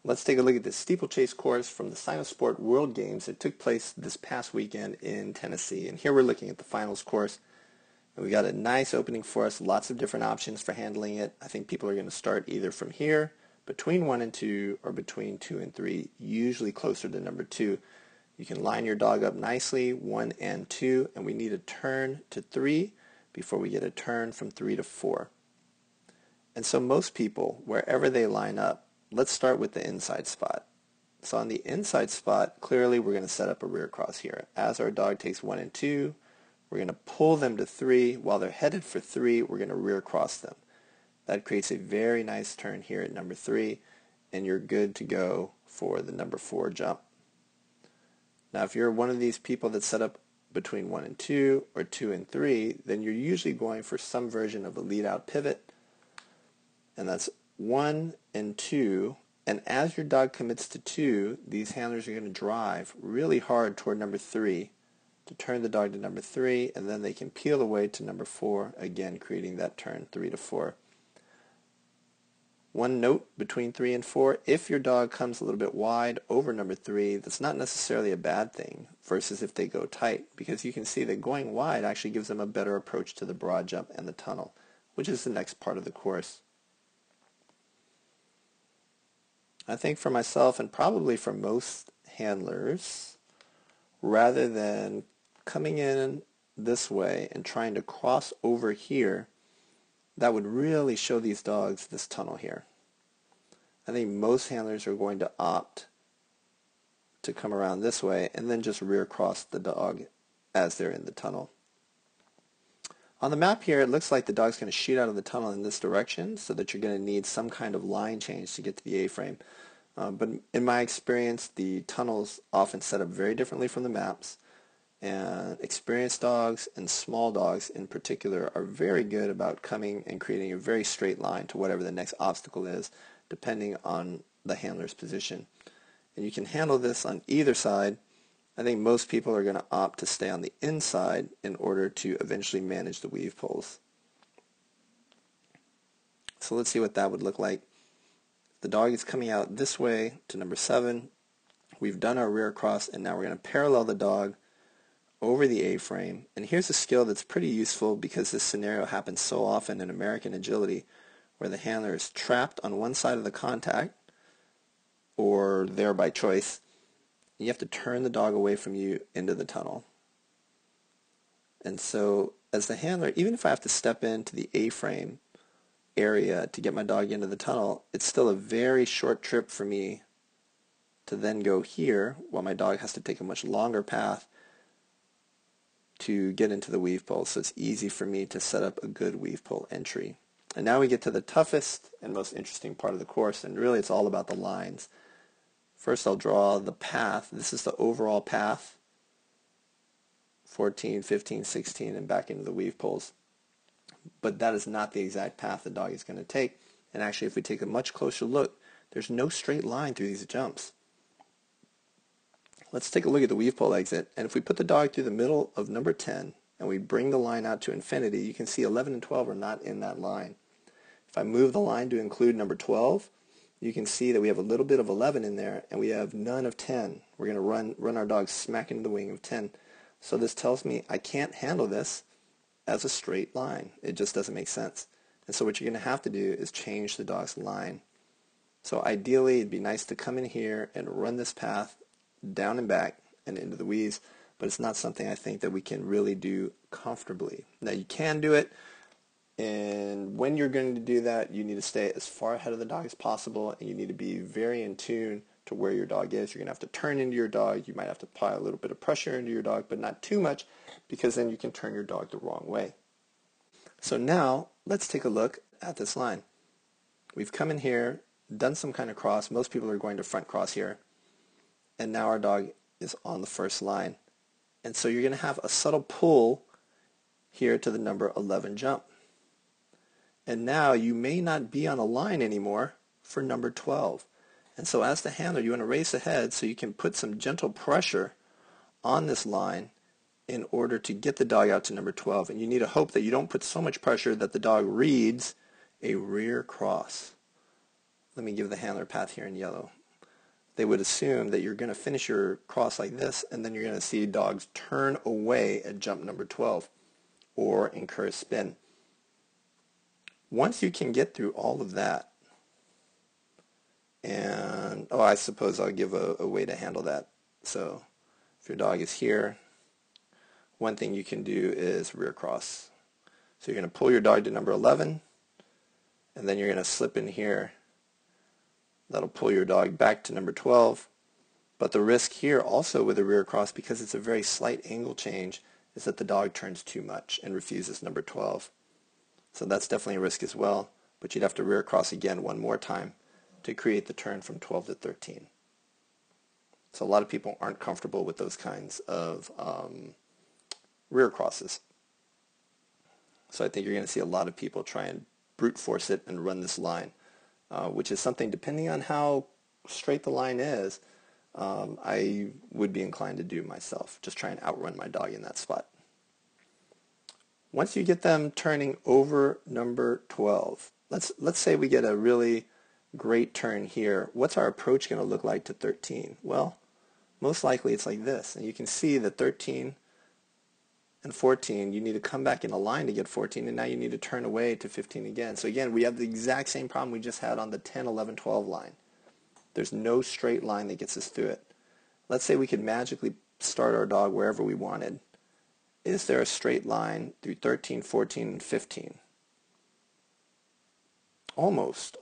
Let's take a look at the steeplechase course from the Cynosport World Games that took place this past weekend in Tennessee. And here we're looking at the finals course. And we got a nice opening for us, lots of different options for handling it. I think people are going to start either from here, between 1 and 2, or between 2 and 3, usually closer to number 2. You can line your dog up nicely, 1 and 2, and we need a turn to 3 before we get a turn from 3 to 4. And so most people, wherever they line up, let's start with the inside spot. So on the inside spot, clearly we're going to set up a rear cross here. As our dog takes 1 and 2, we're going to pull them to 3. While they're headed for 3, we're going to rear cross them. That creates a very nice turn here at number 3, and you're good to go for the number 4 jump. Now if you're one of these people that set up between 1 and 2 or 2 and 3, then you're usually going for some version of a lead out pivot, and that's 1 and 2, and as your dog commits to 2, these handlers are going to drive really hard toward number 3 to turn the dog to number 3, and then they can peel away to number 4, again creating that turn 3 to 4. One note between 3 and 4, if your dog comes a little bit wide over number 3, that's not necessarily a bad thing versus if they go tight, because you can see that going wide actually gives them a better approach to the broad jump and the tunnel, which is the next part of the course. I think for myself, and probably for most handlers, rather than coming in this way and trying to cross over here, that would really show these dogs this tunnel here. I think most handlers are going to opt to come around this way and then just rear cross the dog as they're in the tunnel. On the map here, it looks like the dog's going to shoot out of the tunnel in this direction, so that you're going to need some kind of line change to get to the A-frame. But in my experience, the tunnels often set up very differently from the maps, and experienced dogs and small dogs in particular are very good about coming and creating a very straight line to whatever the next obstacle is, depending on the handler's position. And you can handle this on either side. I think most people are going to opt to stay on the inside in order to eventually manage the weave pulls. So let's see what that would look like. The dog is coming out this way to number 7. We've done our rear cross, and now we're going to parallel the dog over the A-frame. And here's a skill that's pretty useful because this scenario happens so often in American agility, where the handler is trapped on one side of the contact, or there by choice. You have to turn the dog away from you into the tunnel. And so as the handler, even if I have to step into the A-frame area to get my dog into the tunnel, it's still a very short trip for me to then go here, while my dog has to take a much longer path to get into the weave pole. So it's easy for me to set up a good weave pole entry. And now we get to the toughest and most interesting part of the course, and really it's all about the lines. First I'll draw the path. This is the overall path, 14, 15, 16, and back into the weave poles. But that is not the exact path the dog is going to take. And actually, if we take a much closer look, there's no straight line through these jumps. Let's take a look at the weave pole exit, and if we put the dog through the middle of number 10 and we bring the line out to infinity, you can see 11 and 12 are not in that line. If I move the line to include number 12, you can see that we have a little bit of 11 in there, and we have none of 10. We're going to run our dog smack into the wing of 10. So this tells me I can't handle this as a straight line. It just doesn't make sense. And so what you're going to have to do is change the dog's line. So ideally, it'd be nice to come in here and run this path down and back and into the weaves, but it's not something I think that we can really do comfortably. Now you can do it, and when you're going to do that, you need to stay as far ahead of the dog as possible, and you need to be very in tune to where your dog is. You're going to have to turn into your dog. You might have to apply a little bit of pressure into your dog, but not too much, because then you can turn your dog the wrong way. So now let's take a look at this line. We've come in here, done some kind of cross. Most people are going to front cross here. And now our dog is on the first line. And so you're going to have a subtle pull here to the number 11 jump. And now you may not be on a line anymore for number 12. And so as the handler, you want to race ahead so you can put some gentle pressure on this line in order to get the dog out to number 12. And you need to hope that you don't put so much pressure that the dog reads a rear cross. Let me give the handler path here in yellow. they would assume that you're going to finish your cross like this, and then you're going to see dogs turn away at jump number 12 or incur a spin. Once you can get through all of that, and I suppose I'll give a way to handle that. So if your dog is here, one thing you can do is rear cross. So you're going to pull your dog to number 11, and then you're going to slip in here. That'll pull your dog back to number 12. But the risk here also with a rear cross, because it's a very slight angle change, is that the dog turns too much and refuses number 12. So that's definitely a risk as well, but you'd have to rear cross again one more time to create the turn from 12 to 13. So a lot of people aren't comfortable with those kinds of rear crosses. So I think you're going to see a lot of people try and brute force it and run this line, which is something, depending on how straight the line is, I would be inclined to do myself. Just try and outrun my dog in that spot. Once you get them turning over number 12, let's say we get a really great turn here. What's our approach going to look like to 13? Well, most likely it's like this. And you can see that 13 and 14, you need to come back in a line to get 14, and now you need to turn away to 15 again. So again, we have the exact same problem we just had on the 10, 11, 12 line. There's no straight line that gets us through it. Let's say we could magically start our dog wherever we wanted. Is there a straight line through 13, 14, and 15? Almost.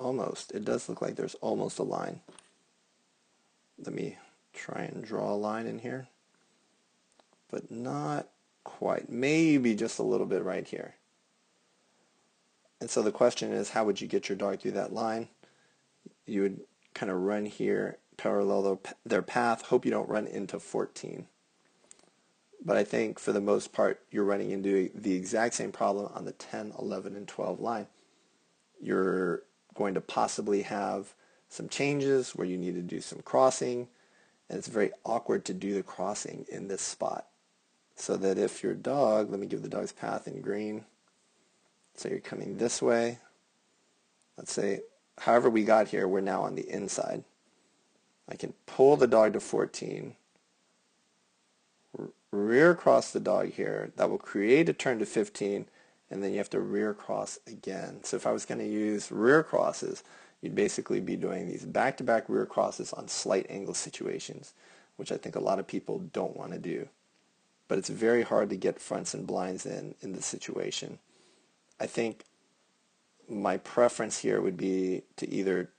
It does look like there's almost a line. Let me try and draw a line in here. But not quite. Maybe just a little bit right here. And so the question is, how would you get your dog through that line? You would kind of run here, parallel their path, hope you don't run into 14. But I think for the most part, you're running into the exact same problem on the 10, 11, and 12 line. You're going to possibly have some changes where you need to do some crossing, and it's very awkward to do the crossing in this spot. So that if your dog, let me give the dog's path in green, so you're coming this way, let's say, however we got here, we're now on the inside. I can pull the dog to 14, rear cross the dog here. That will create a turn to 15, and then you have to rear cross again. So if I was going to use rear crosses, you'd basically be doing these back-to-back rear crosses on slight angle situations, which I think a lot of people don't want to do. But it's very hard to get fronts and blinds in this situation. I think my preference here would be to either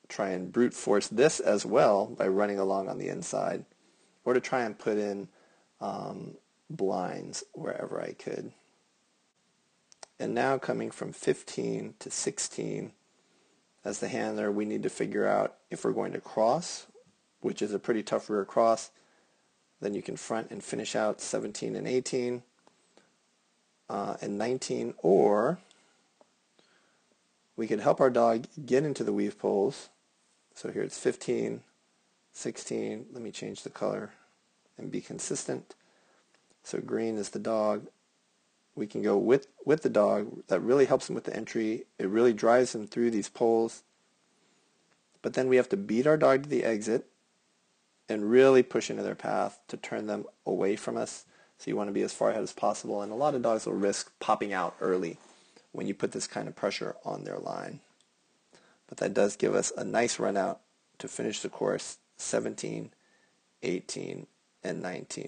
try and brute force this as well by running along on the inside, or to try and put in blinds wherever I could. And now coming from 15 to 16, as the handler, we need to figure out if we're going to cross, which is a pretty tough rear cross. Then you can front and finish out 17 and 18 and 19, or we could help our dog get into the weave poles. So here it's 15, 16. Let me change the color and be consistent. So green is the dog. We can go with the dog. That really helps him with the entry. It really drives him through these poles. But then we have to beat our dog to the exit and really push into their path to turn them away from us. So you want to be as far ahead as possible. And a lot of dogs will risk popping out early when you put this kind of pressure on their line. But that does give us a nice run out to finish the course, 17, 18, and 19.